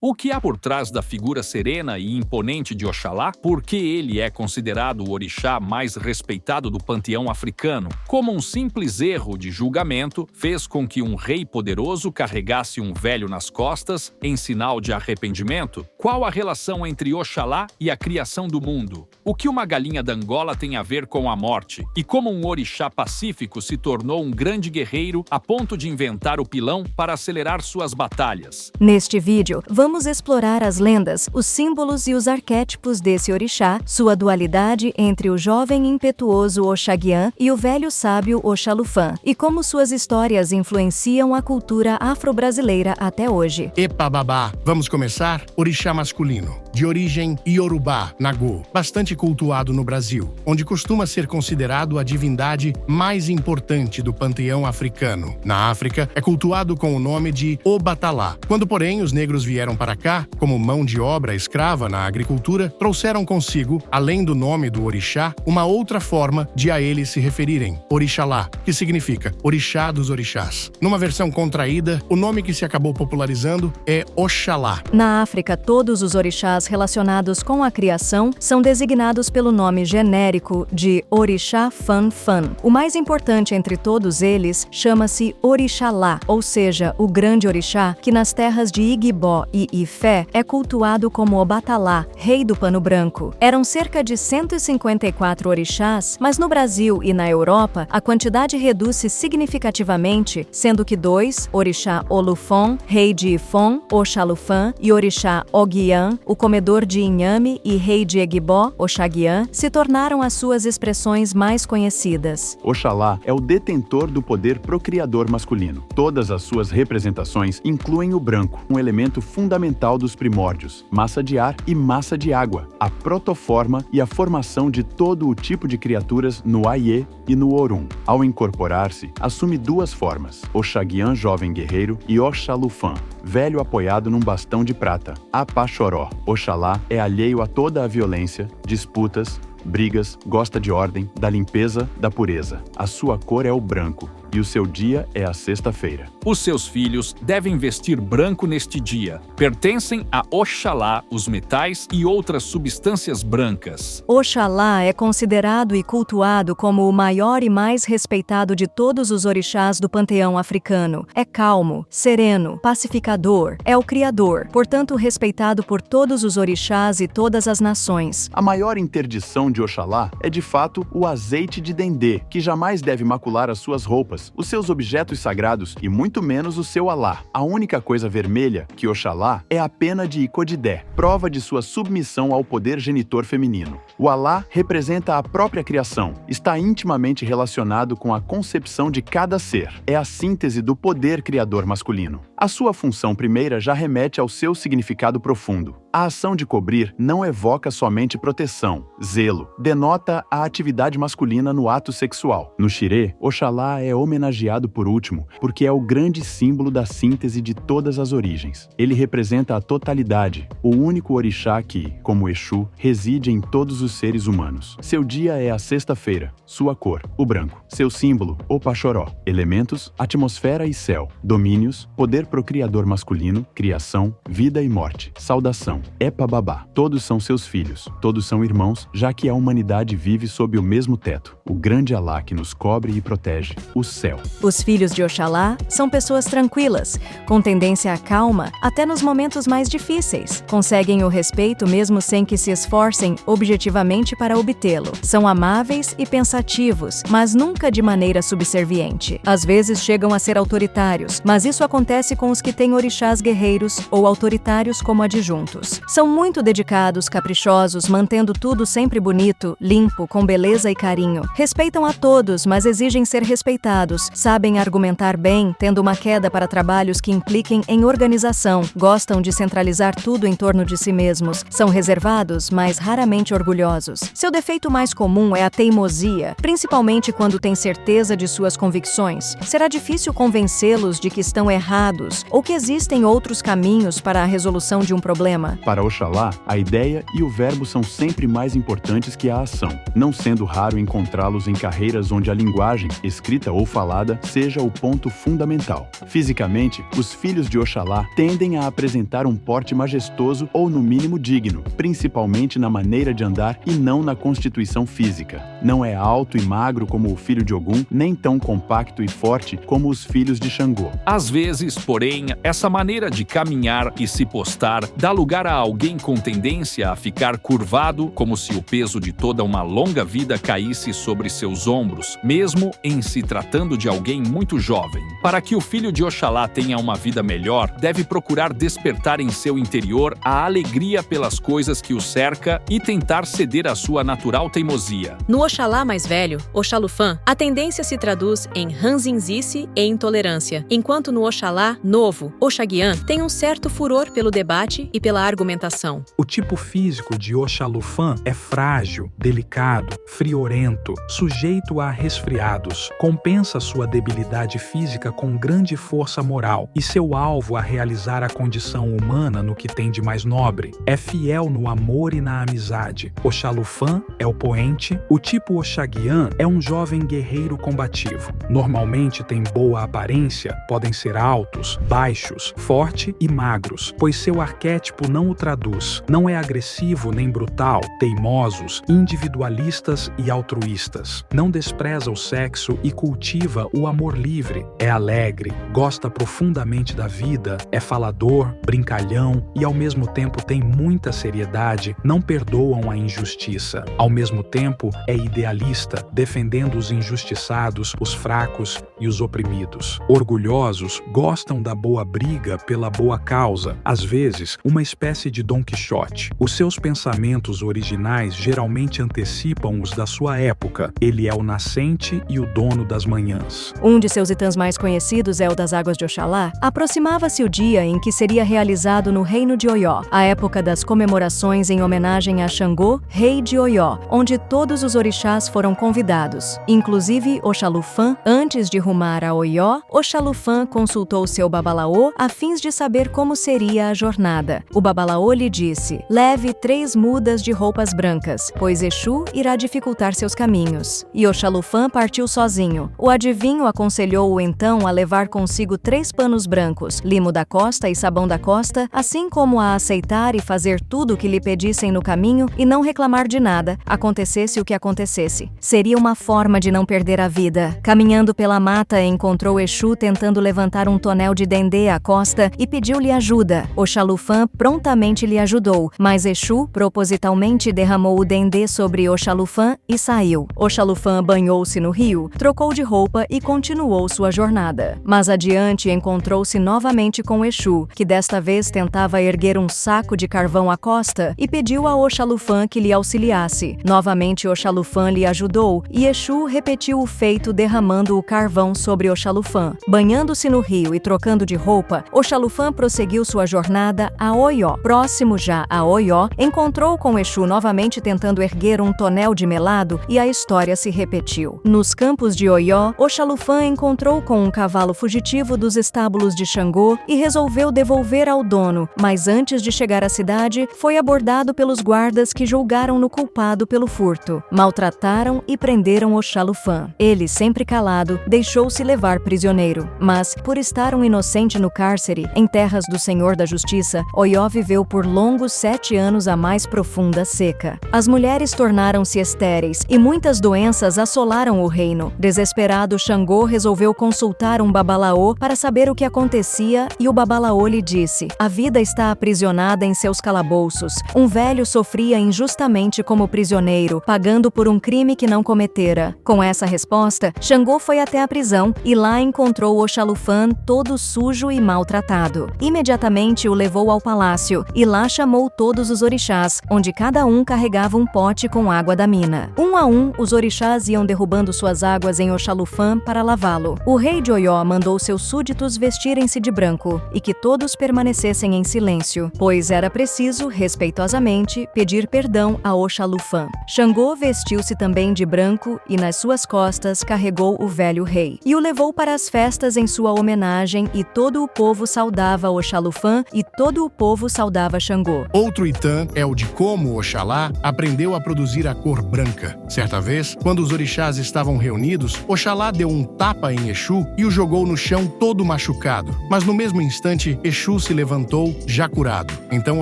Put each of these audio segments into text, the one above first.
O que há por trás da figura serena e imponente de Oxalá? Por que ele é considerado o orixá mais respeitado do panteão africano? Como um simples erro de julgamento fez com que um rei poderoso carregasse um velho nas costas em sinal de arrependimento? Qual a relação entre Oxalá e a criação do mundo? O que uma galinha da Angola tem a ver com a morte? E como um orixá pacífico se tornou um grande guerreiro a ponto de inventar o pilão para acelerar suas batalhas? Neste vídeo, vamos explorar as lendas, os símbolos e os arquétipos desse orixá, sua dualidade entre o jovem e impetuoso Oxaguian e o velho sábio Oxalufã, e como suas histórias influenciam a cultura afro-brasileira até hoje. Epa babá, vamos começar? Orixá masculino, de origem Iorubá, Nagô, bastante cultuado no Brasil, onde costuma ser considerado a divindade mais importante do panteão africano. Na África, é cultuado com o nome de Obatalá. Quando, porém, os negros vieram para cá, como mão de obra escrava na agricultura, trouxeram consigo, além do nome do orixá, uma outra forma de a ele se referirem, Orixalá, que significa orixá dos orixás. Numa versão contraída, o nome que se acabou popularizando é Oxalá. Na África, todos os orixás relacionados com a criação são designados pelo nome genérico de Orixá Fan-Fan. O mais importante entre todos eles chama-se Orixalá, ou seja, o grande orixá, que nas terras de Igbo e Ifé é cultuado como Obatalá, rei do pano branco. Eram cerca de 154 orixás, mas no Brasil e na Europa a quantidade reduz-se significativamente, sendo que 2, orixá Olufon, rei de Ifon, Oxalufã, e orixá Oguian, o comedor de inhame e rei de Egibó, Oxaguian, se tornaram as suas expressões mais conhecidas. Oxalá é o detentor do poder procriador masculino. Todas as suas representações incluem o branco, um elemento fundamental dos primórdios, massa de ar e massa de água, a protoforma e a formação de todo o tipo de criaturas no Aie e no Orum. Ao incorporar-se, assume duas formas, Oxaguian jovem guerreiro e Oxalufã, velho apoiado num bastão de prata. Apachoró. Oxalá é alheio a toda a violência, disputas, brigas, gosta de ordem, da limpeza, da pureza. A sua cor é o branco e o seu dia é a sexta-feira. Os seus filhos devem vestir branco neste dia. Pertencem a Oxalá os metais e outras substâncias brancas. Oxalá é considerado e cultuado como o maior e mais respeitado de todos os orixás do panteão africano. É calmo, sereno, pacificador, é o criador, portanto respeitado por todos os orixás e todas as nações. A maior interdição de Oxalá é de fato o azeite de dendê, que jamais deve macular as suas roupas, os seus objetos sagrados e muito menos o seu alá. A única coisa vermelha que Oxalá é a pena de Icodidé, prova de sua submissão ao poder genitor feminino. O alá representa a própria criação, está intimamente relacionado com a concepção de cada ser. É a síntese do poder criador masculino. A sua função primeira já remete ao seu significado profundo. A ação de cobrir não evoca somente proteção, zelo, denota a atividade masculina no ato sexual. No Xirê, Oxalá é homenageado por último, porque é o grande símbolo da síntese de todas as origens. Ele representa a totalidade, o único orixá que, como Exu, reside em todos os seres humanos. Seu dia é a sexta-feira, sua cor, o branco. Seu símbolo, o Pachoró. Elementos, atmosfera e céu. Domínios, poder procriador masculino, criação, vida e morte. Saudação. Epa babá. Todos são seus filhos, todos são irmãos, já que a humanidade vive sob o mesmo teto. O grande Alá que nos cobre e protege, o céu. Os filhos de Oxalá são pessoas tranquilas, com tendência à calma, até nos momentos mais difíceis. Conseguem o respeito mesmo sem que se esforcem objetivamente para obtê-lo. São amáveis e pensativos, mas nunca de maneira subserviente. Às vezes chegam a ser autoritários, mas isso acontece com os que têm orixás guerreiros ou autoritários como adjuntos. São muito dedicados, caprichosos, mantendo tudo sempre bonito, limpo, com beleza e carinho. Respeitam a todos, mas exigem ser respeitados. Sabem argumentar bem, tendo uma queda para trabalhos que impliquem em organização. Gostam de centralizar tudo em torno de si mesmos. São reservados, mas raramente orgulhosos. Seu defeito mais comum é a teimosia, principalmente quando têm certeza de suas convicções. Será difícil convencê-los de que estão errados ou que existem outros caminhos para a resolução de um problema. Para Oxalá, a ideia e o verbo são sempre mais importantes que a ação, não sendo raro encontrá-los em carreiras onde a linguagem, escrita ou falada, seja o ponto fundamental. Fisicamente, os filhos de Oxalá tendem a apresentar um porte majestoso ou, no mínimo, digno, principalmente na maneira de andar e não na constituição física. Não é alto e magro como o filho de Ogum, nem tão compacto e forte como os filhos de Xangô. Às vezes, porém, essa maneira de caminhar e se postar dá lugar a alguém com tendência a ficar curvado, como se o peso de toda uma longa vida caísse sobre seus ombros, mesmo em se tratando de alguém muito jovem. Para que o filho de Oxalá tenha uma vida melhor, deve procurar despertar em seu interior a alegria pelas coisas que o cerca e tentar ceder à sua natural teimosia. No Oxalá mais velho, Oxalufã, a tendência se traduz em ranzinzice e intolerância, enquanto no Oxalá novo, Oxaguian, tem um certo furor pelo debate e pela argumentação. O tipo físico de Oxalufã é frágil, delicado, friorento, sujeito a resfriados, compensa sua debilidade física com grande força moral e seu alvo a realizar a condição humana no que tem de mais nobre. É fiel no amor e na amizade. Oxalufã é o poente. O tipo Oxaguian é um jovem guerreiro combativo. Normalmente tem boa aparência, podem ser altos, baixos, forte e magros, pois seu arquétipo não o traduz. Não é agressivo nem brutal, teimosos, individualistas e altruístas. Não despreza o sexo e cultiva o amor livre. É alegre, gosta profundamente da vida, é falador, brincalhão e ao mesmo tempo tem muita seriedade, não perdoam a injustiça. Ao mesmo tempo é idealista, defendendo os injustiçados, os fracos e os oprimidos. Orgulhosos, gostam da boa briga pela boa causa, às vezes uma espécie de Dom Quixote. Os seus pensamentos originais geralmente antecipam os da sua época. Ele é o nascente e o dono das manhãs. Um de seus itãs mais conhecidos é o das Águas de Oxalá. Aproximava-se o dia em que seria realizado no reino de Oió, a época das comemorações em homenagem a Xangô, rei de Oió, onde todos os orixás foram convidados, inclusive Oxalufã. Antes de rumar a Oió, Oxalufã consultou seu babalaô a fins de saber como seria a jornada. O babalaô lhe disse: leve 3 mudas de roupas brancas, pois Exu irá dificultar seus caminhos. E Oxalufã partiu sozinho. O adivinho aconselhou-o então a levar consigo 3 panos brancos, limo da costa e sabão da costa, assim como a aceitar e fazer tudo o que lhe pedissem no caminho e não reclamar de nada, acontecesse o que acontecesse. Seria uma forma de não perder a vida. Caminhando pela mata, encontrou Exu tentando levantar um tonel de dendê à costa e pediu-lhe ajuda. Oxalufã prontamente lhe ajudou, mas Exu propositalmente derramou o dendê sobre Oxalufã e saiu. Oxalufã banhou-se no rio, trocou de roupa e continuou sua jornada. Mas adiante encontrou-se novamente com Exu, que desta vez tentava erguer um saco de carvão à costa e pediu a Oxalufã que lhe auxiliasse. Novamente Oxalufã lhe ajudou e Exu repetiu o feito derramando o carvão sobre Oxalufã. Banhando-se no rio e trocando de roupa, Oxalufã prosseguiu sua jornada a Oió. Próximo já a Oió, encontrou com Exu novamente tentando erguer um tonel de melado e a história se repetiu. Nos campos de Oió, Oxalufã encontrou com um cavalo fugitivo dos estábulos de Xangô e resolveu devolver ao dono, mas antes de chegar à cidade, foi abordado pelos guardas que julgaram-no culpado pelo furto. Maltrataram e prenderam Oxalufã. Ele, sempre calado, deixou-se levar prisioneiro. Mas, por estar um inocente no cárcere, em terras do Senhor da Justiça, Oió viveu por longos 7 anos a mais profunda seca. As mulheres tornaram-se estéreis e muitas doenças assolaram o reino. Desesperado, Xangô resolveu consultar um babalaô para saber o que acontecia e o babalaô lhe disse: a vida está aprisionada em seus calabouços. Um velho sofria injustamente como prisioneiro, pagando por um crime que não cometera. Com essa resposta, Xangô foi até a prisão e lá encontrou Oxalufã todo sujo e maltratado. Imediatamente o levou ao palácio e lá chamou todos os orixás, onde cada um carregava um pote com água da mina. Um a um, os orixás iam derrubando suas águas em Oxalufã para lavá-lo. O rei de Oió mandou seus súditos vestirem-se de branco e que todos permanecessem em silêncio, pois era preciso, respeitosamente, pedir perdão a Oxalufã. Xangô vestiu-se também de branco e nas suas costas carregou o velho rei. E o levou para as festas em sua homenagem e todo o povo saudava Oxalufã e todo o povo saudava saudava Xangô. Outro Itã é o de como Oxalá aprendeu a produzir a cor branca. Certa vez, quando os orixás estavam reunidos, Oxalá deu um tapa em Exu e o jogou no chão todo machucado. Mas no mesmo instante, Exu se levantou, já curado. Então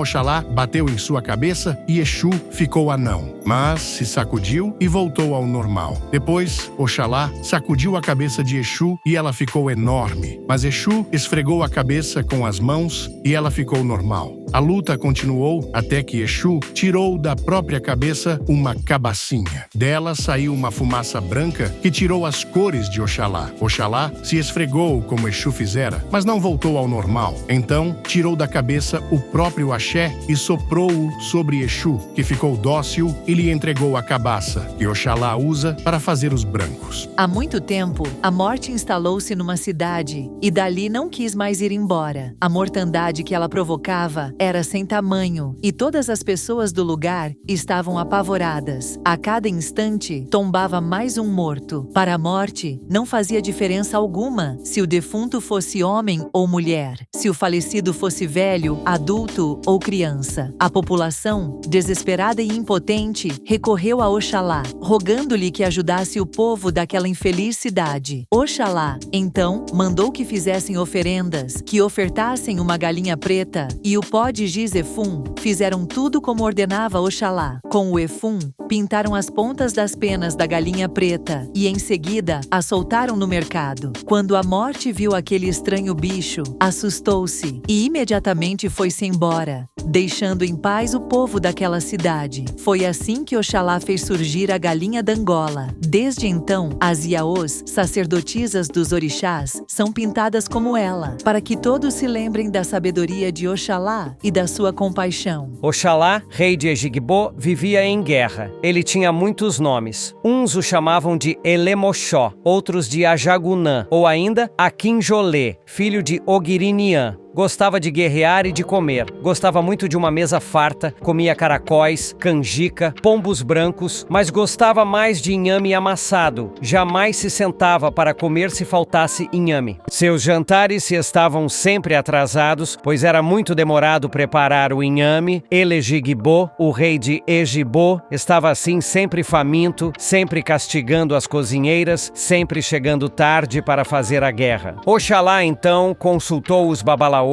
Oxalá bateu em sua cabeça e Exu ficou anão. Mas se sacudiu e voltou ao normal. Depois, Oxalá sacudiu a cabeça de Exu e ela ficou enorme. Mas Exu esfregou a cabeça com as mãos e ela ficou normal. A luta continuou até que Exu tirou da própria cabeça uma cabacinha. Dela saiu uma fumaça branca que tirou as cores de Oxalá. Oxalá se esfregou como Exu fizera, mas não voltou ao normal. Então, tirou da cabeça o próprio axé e soprou-o sobre Exu, que ficou dócil e lhe entregou a cabaça, que Oxalá usa para fazer os brancos. Há muito tempo, a morte instalou-se numa cidade e dali não quis mais ir embora. A mortandade que ela provocava era sem tamanho e todas as pessoas do lugar estavam apavoradas. A cada instante, tombava mais um morto. Para a morte, não fazia diferença alguma se o defunto fosse homem ou mulher, se o falecido fosse velho, adulto ou criança. A população, desesperada e impotente, recorreu a Oxalá, rogando-lhe que ajudasse o povo daquela infeliz cidade. Oxalá, então, mandou que fizessem oferendas, que ofertassem uma galinha preta e o pó de giz Efum. Fizeram tudo como ordenava Oxalá. Com o Efum, pintaram as pontas das penas da galinha preta e, em seguida, a soltaram no mercado. Quando a morte viu aquele estranho bicho, assustou-se e imediatamente foi-se embora, deixando em paz o povo daquela cidade. Foi assim que Oxalá fez surgir a galinha d'Angola. Desde então, as Iaôs, sacerdotisas dos orixás, são pintadas como ela, para que todos se lembrem da sabedoria de Oxalá e da sua compaixão. Oxalá, rei de Egigbo, vivia em guerra. Ele tinha muitos nomes. Uns o chamavam de Elemoxó, outros de Ajagunã, ou ainda Akinjolê, filho de Ogiriniã. Gostava de guerrear e de comer. Gostava muito de uma mesa farta, comia caracóis, canjica, pombos brancos, mas gostava mais de inhame amassado. Jamais se sentava para comer se faltasse inhame. Seus jantares estavam sempre atrasados, pois era muito demorado preparar o inhame. Elegigbo, o rei de Egibo, estava assim sempre faminto, sempre castigando as cozinheiras, sempre chegando tarde para fazer a guerra. Oxalá, então, consultou os babalaôs,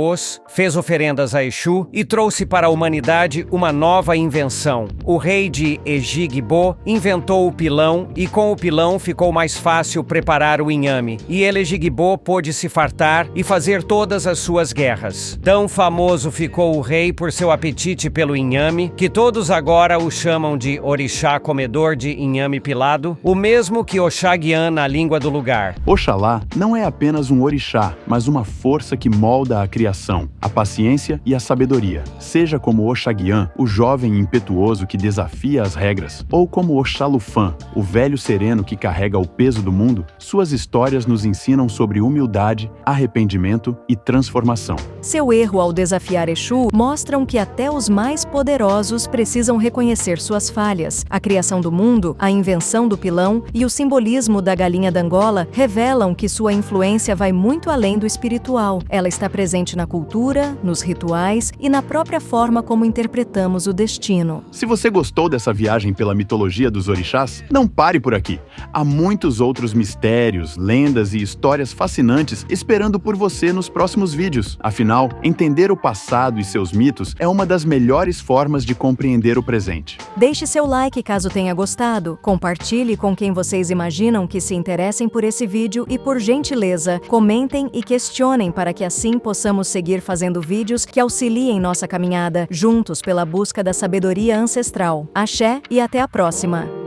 fez oferendas a Exu e trouxe para a humanidade uma nova invenção. O rei de Egigbo inventou o pilão e com o pilão ficou mais fácil preparar o inhame. E Elegigbo pôde se fartar e fazer todas as suas guerras. Tão famoso ficou o rei por seu apetite pelo inhame, que todos agora o chamam de orixá comedor de inhame pilado, o mesmo que Oxaguian na língua do lugar. Oxalá não é apenas um orixá, mas uma força que molda a criação, a paciência e a sabedoria. Seja como Oxaguian, o jovem impetuoso que desafia as regras, ou como Oxalufã, o velho sereno que carrega o peso do mundo, suas histórias nos ensinam sobre humildade, arrependimento e transformação. Seu erro ao desafiar Exu mostram que até os mais poderosos precisam reconhecer suas falhas. A criação do mundo, a invenção do pilão e o simbolismo da galinha d'Angola revelam que sua influência vai muito além do espiritual. Ela está presente na cultura, nos rituais e na própria forma como interpretamos o destino. Se você gostou dessa viagem pela mitologia dos orixás, não pare por aqui. Há muitos outros mistérios, lendas e histórias fascinantes esperando por você nos próximos vídeos. Afinal, entender o passado e seus mitos é uma das melhores formas de compreender o presente. Deixe seu like caso tenha gostado, compartilhe com quem vocês imaginam que se interessem por esse vídeo e, por gentileza, comentem e questionem para que assim possamos seguir fazendo vídeos que auxiliem nossa caminhada juntos pela busca da sabedoria ancestral. Axé e até a próxima!